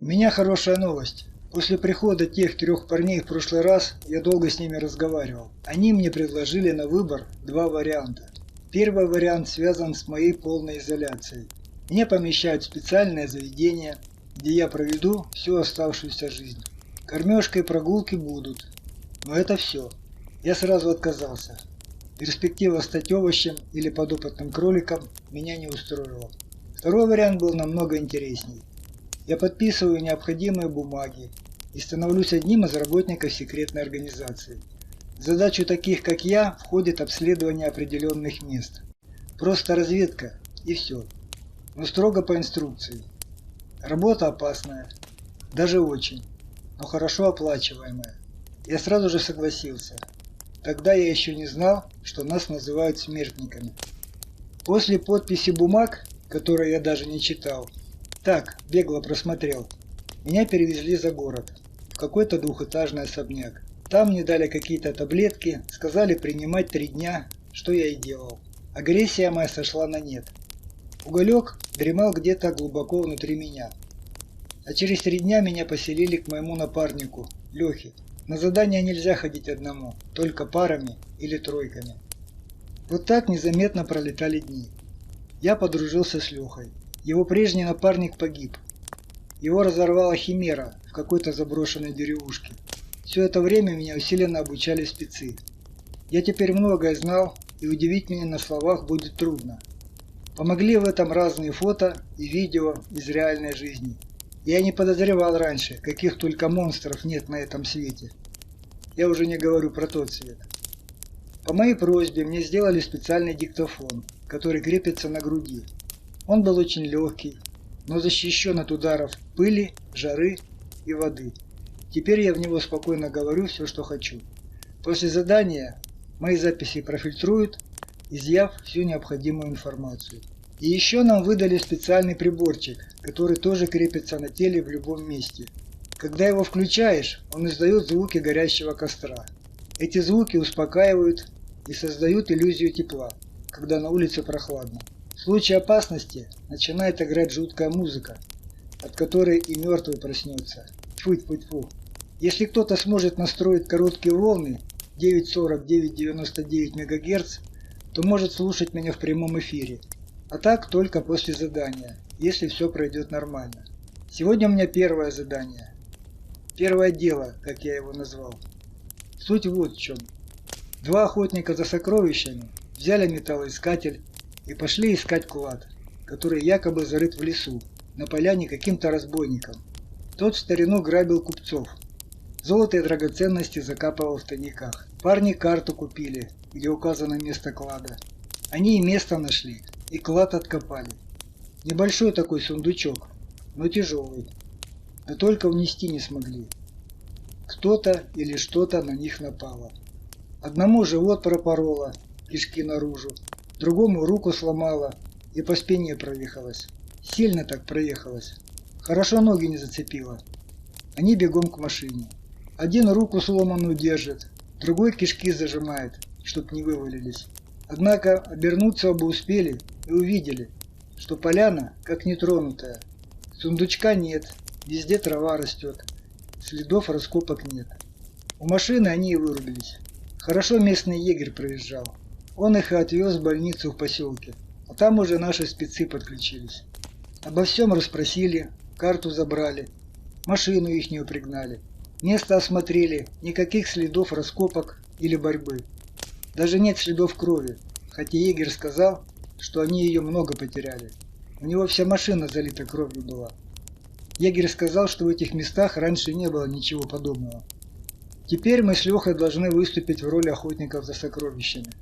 меня хорошая новость. После прихода тех 3 парней в прошлый раз я долго с ними разговаривал. Они мне предложили на выбор 2 варианта. Первый вариант связан с моей полной изоляцией. Меня помещают в специальное заведение, где я проведу всю оставшуюся жизнь. Кормежка и прогулки будут. Но это все. Я сразу отказался. Перспектива стать овощем или подопытным кроликом меня не устроила. Второй вариант был намного интересней. Я подписываю необходимые бумаги и становлюсь одним из работников секретной организации. В задачу таких, как я, входит обследование определенных мест. Просто разведка и все. Но строго по инструкции. Работа опасная, даже очень, но хорошо оплачиваемая. Я сразу же согласился. Тогда я еще не знал, что нас называют смертниками. После подписи бумаг, которые я даже не читал, так, бегло просмотрел, меня перевезли за город, в какой-то двухэтажный особняк. Там мне дали какие-то таблетки, сказали принимать 3 дня, что я и делал. Агрессия моя сошла на нет. Уголек дремал где-то глубоко внутри меня. А через 3 дня меня поселили к моему напарнику, Лехе. На задание нельзя ходить одному, только парами или тройками. Вот так незаметно пролетали дни. Я подружился с Лехой. Его прежний напарник погиб. Его разорвала химера в какой-то заброшенной деревушке. Все это время меня усиленно обучали спецы. Я теперь многое знал, и удивить меня на словах будет трудно. Помогли в этом разные фото и видео из реальной жизни. Я не подозревал раньше, каких только монстров нет на этом свете. Я уже не говорю про тот свет. По моей просьбе мне сделали специальный диктофон, который крепится на груди. Он был очень легкий, но защищен от ударов пыли, жары и воды. Теперь я в него спокойно говорю все, что хочу. После задания мои записи профильтруют, изъяв всю необходимую информацию. И еще нам выдали специальный приборчик, который тоже крепится на теле в любом месте. Когда его включаешь, он издает звуки горящего костра. Эти звуки успокаивают и создают иллюзию тепла, когда на улице прохладно. В случае опасности начинает играть жуткая музыка, от которой и мертвый проснется. Тьфу-тьфу-тьфу. Если кто-то сможет настроить короткие волны 9,49-99 МГц, то может слушать меня в прямом эфире. А так только после задания, если все пройдет нормально. Сегодня у меня первое задание. Первое дело, как я его назвал. Суть вот в чем. 2 охотника за сокровищами взяли металлоискатель и пошли искать клад, который якобы зарыт в лесу, на поляне каким-то разбойником. Тот в старину грабил купцов. Золото и драгоценности закапывал в тайниках. Парни карту купили, где указано место клада. Они и место нашли, и клад откопали. Небольшой такой сундучок, но тяжелый. Да только унести не смогли. Кто-то или что-то на них напало. Одному живот пропороло, кишки наружу, другому руку сломало и по спине проехалось. Сильно так проехалось. Хорошо ноги не зацепило. Они бегом к машине. Один руку сломанную держит, другой кишки зажимает, чтоб не вывалились. Однако обернуться оба успели и увидели, что поляна как нетронутая. Сундучка нет, везде трава растет, следов раскопок нет. У машины они и вырубились. Хорошо местный егерь проезжал. Он их и отвез в больницу в поселке, а там уже наши спецы подключились. Обо всем расспросили, карту забрали, машину ихнюю пригнали. Место осмотрели, никаких следов раскопок или борьбы. Даже нет следов крови, хотя егерь сказал, что они ее много потеряли. У него вся машина залита кровью была. Егерь сказал, что в этих местах раньше не было ничего подобного. Теперь мы с Лехой должны выступить в роли охотников за сокровищами.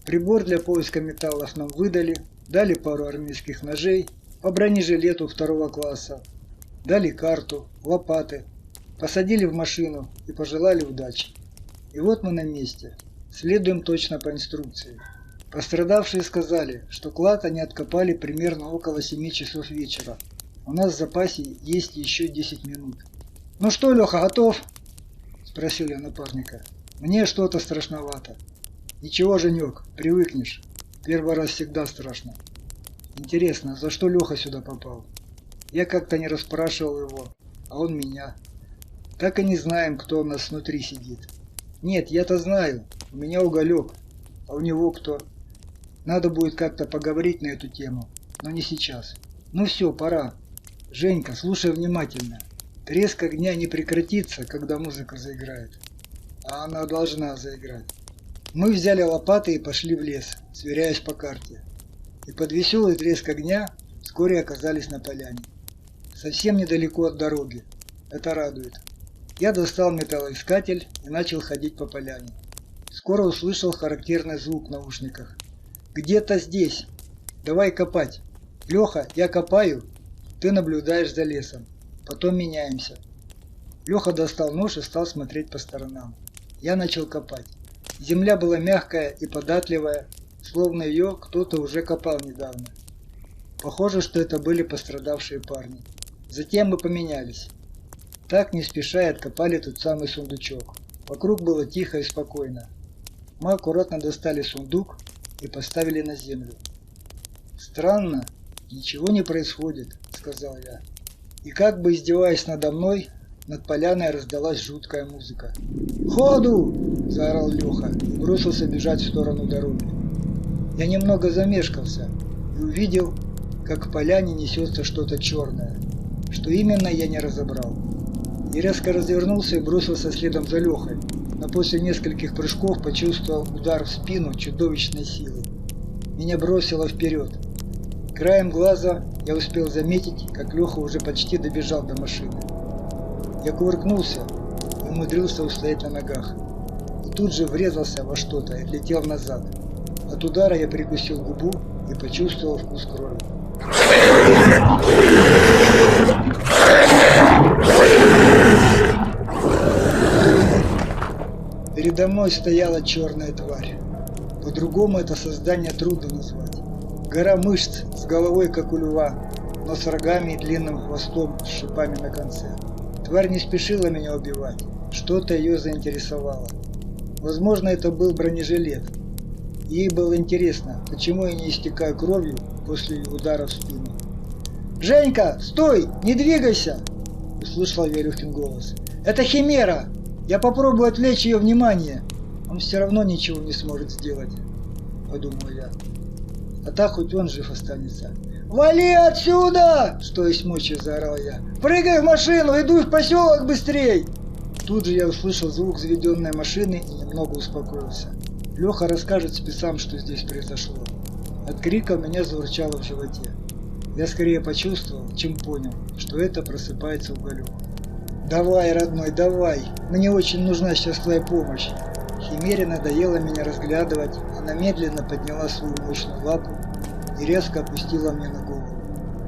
Прибор для поиска металлов нам выдали, дали пару армейских ножей, по бронежилету 2 класса, дали карту, лопаты, посадили в машину и пожелали удачи. И вот мы на месте, следуем точно по инструкции. Пострадавшие сказали, что клад они откопали примерно около 7 часов вечера. У нас в запасе есть еще 10 минут. «Ну что, Леха, готов?» – спросил я напарника. «Мне что-то страшновато». «Ничего, Женек, привыкнешь. Первый раз всегда страшно». «Интересно, за что Леха сюда попал?» Я как-то не расспрашивал его, а он меня. Так и не знаем, кто у нас внутри сидит. Нет, я-то знаю, у меня Уголек, а у него кто? Надо будет как-то поговорить на эту тему, но не сейчас. Ну все, пора. Женька, слушай внимательно. Треск огня не прекратится, когда музыка заиграет. А она должна заиграть. Мы взяли лопаты и пошли в лес, сверяясь по карте. И под веселый треск огня вскоре оказались на поляне. Совсем недалеко от дороги. Это радует. Я достал металлоискатель и начал ходить по поляне. Скоро услышал характерный звук в наушниках. Где-то здесь. Давай копать. Леха, я копаю, ты наблюдаешь за лесом. Потом меняемся. Леха достал нож и стал смотреть по сторонам. Я начал копать. Земля была мягкая и податливая, словно ее кто-то уже копал недавно. Похоже, что это были пострадавшие парни. Затем мы поменялись. Так не спеша и откопали тот самый сундучок. Вокруг было тихо и спокойно. Мы аккуратно достали сундук и поставили на землю. «Странно, ничего не происходит», — сказал я. И как бы издеваясь надо мной, над поляной раздалась жуткая музыка. «Ходу!» – заорал Леха и бросился бежать в сторону дороги. Я немного замешкался и увидел, как к поляне несется что-то черное. Что именно, я не разобрал. Я резко развернулся и бросился следом за Лехой, но после нескольких прыжков почувствовал удар в спину чудовищной силы. Меня бросило вперед. Краем глаза я успел заметить, как Леха уже почти добежал до машины. Я кувыркнулся и умудрился устоять на ногах. И тут же врезался во что-то и отлетел назад. От удара я прикусил губу и почувствовал вкус крови. Передо мной стояла черная тварь. По-другому это создание трудно назвать. Гора мышц с головой, как у льва, но с рогами и длинным хвостом с шипами на конце. Тварь не спешила меня убивать. Что-то ее заинтересовало. Возможно, это был бронежилет. Ей было интересно, почему я не истекаю кровью после удара в спину. «Женька, стой! Не двигайся!» Услышал я Лехин голос. «Это химера! Я попробую отвлечь ее внимание. Он все равно ничего не сможет сделать», — подумал я. «А так хоть он жив останется». «Вали отсюда!» — что есть мочи, заорал я. «Прыгай в машину, иду в поселок быстрей!» Тут же я услышал звук заведенной машины и немного успокоился. Леха расскажет спецам, что здесь произошло. От крика меня заурчало в животе. Я скорее почувствовал, чем понял, что это просыпается Уголек. «Давай, родной, давай! Мне очень нужна сейчас твоя помощь!» Химере надоело меня разглядывать, она медленно подняла свою мощную лапу и резко опустила мне на голову.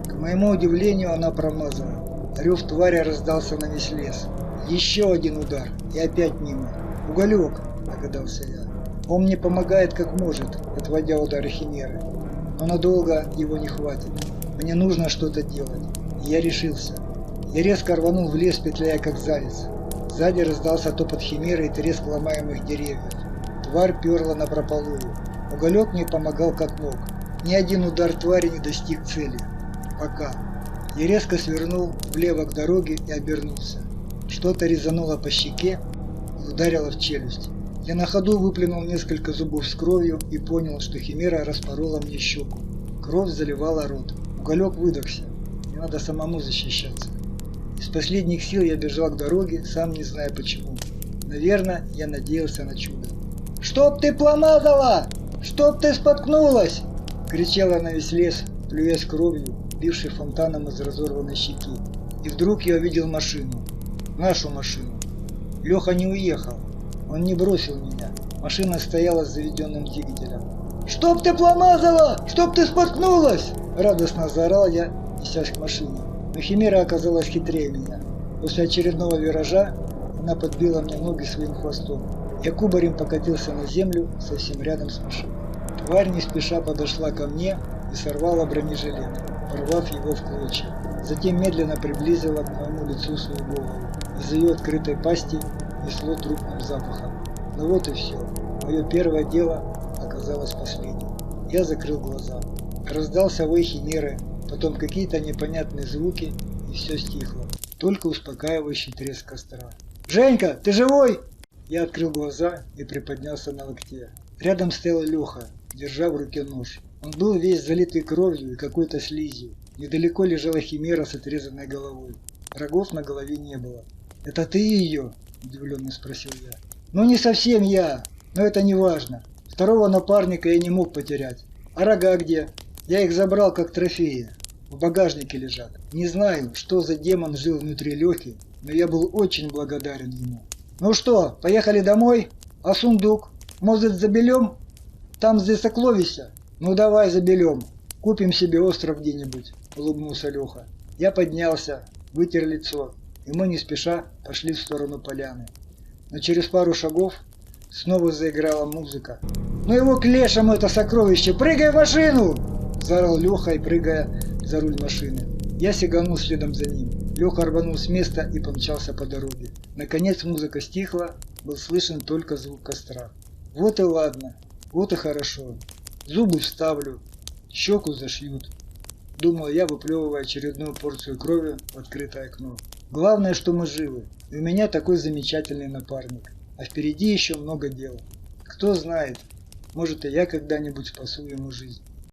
К моему удивлению, она промазала. Рев твари раздался на весь лес. Еще один удар, и опять мимо. «Уголек!» – догадался я. «Он мне помогает как может, отводя удары химеры. Но надолго его не хватит. Мне нужно что-то делать». И я решился. Я резко рванул в лес, петляя как заяц. Сзади раздался топот химеры и треск ломаемых деревьев. Тварь перла напропалую. Уголек мне помогал как мог. Ни один удар твари не достиг цели. Пока. Я резко свернул влево к дороге и обернулся. Что-то резануло по щеке и ударило в челюсть. Я на ходу выплюнул несколько зубов с кровью и понял, что химера распорола мне щеку. Кровь заливала рот. Уголек выдохся. Мне надо самому защищаться. Из последних сил я бежал к дороге, сам не зная почему. Наверное, я надеялся на чудо. «Чтоб ты промазала! Чтоб ты споткнулась!» Кричала на весь лес, плюясь кровью, бившей фонтаном из разорванной щеки. И вдруг я увидел машину. Нашу машину. Леха не уехал. Он не бросил меня. Машина стояла с заведенным двигателем. «Чтоб ты промазала! Чтоб ты споткнулась!» Радостно заорал я, несясь к машине. Но химера оказалась хитрее меня. После очередного виража она подбила мне ноги своим хвостом. Я кубарем покатился на землю совсем рядом с машиной. Тварь не спеша подошла ко мне и сорвала бронежилет, порвав его в клочья. Затем медленно приблизила к моему лицу свою голову. Из ее открытой пасти несло трупным запахом. Ну вот и все. Мое первое дело оказалось последним. Я закрыл глаза. Раздался вой химеры. потом какие-то непонятные звуки, и все стихло. Только успокаивающий треск костра. «Женька, ты живой?» Я открыл глаза и приподнялся на локте. Рядом стоял Леха, держа в руке нож. Он был весь залитый кровью и какой-то слизью. Недалеко лежала химера с отрезанной головой. Рогов на голове не было. «Это ты ее?» – удивленно спросил я. «Ну не совсем я, но это не важно. Второго напарника я не мог потерять. А рога где? Я их забрал как трофеи. В багажнике лежат. Не знаю, что за демон жил внутри Лехи, но я был очень благодарен ему. Ну что, поехали домой? А сундук? Может, забелем? Там здесь сокровища. Ну давай забелем. Купим себе остров где-нибудь», – улыбнулся Леха. Я поднялся, вытер лицо, и мы не спеша пошли в сторону поляны. Но через пару шагов снова заиграла музыка. «Ну его к лешему это сокровище! Прыгай в машину!» – заорал Леха и прыгая за руль машины. Я сиганул следом за ним. Леха рванул с места и помчался по дороге. Наконец музыка стихла, был слышен только звук костра. Вот и ладно, вот и хорошо. Зубы вставлю, щеку зашьют, думал я, выплевывая очередную порцию крови в открытое окно. Главное, что мы живы, и у меня такой замечательный напарник. А впереди еще много дел. Кто знает, может и я когда-нибудь спасу ему жизнь.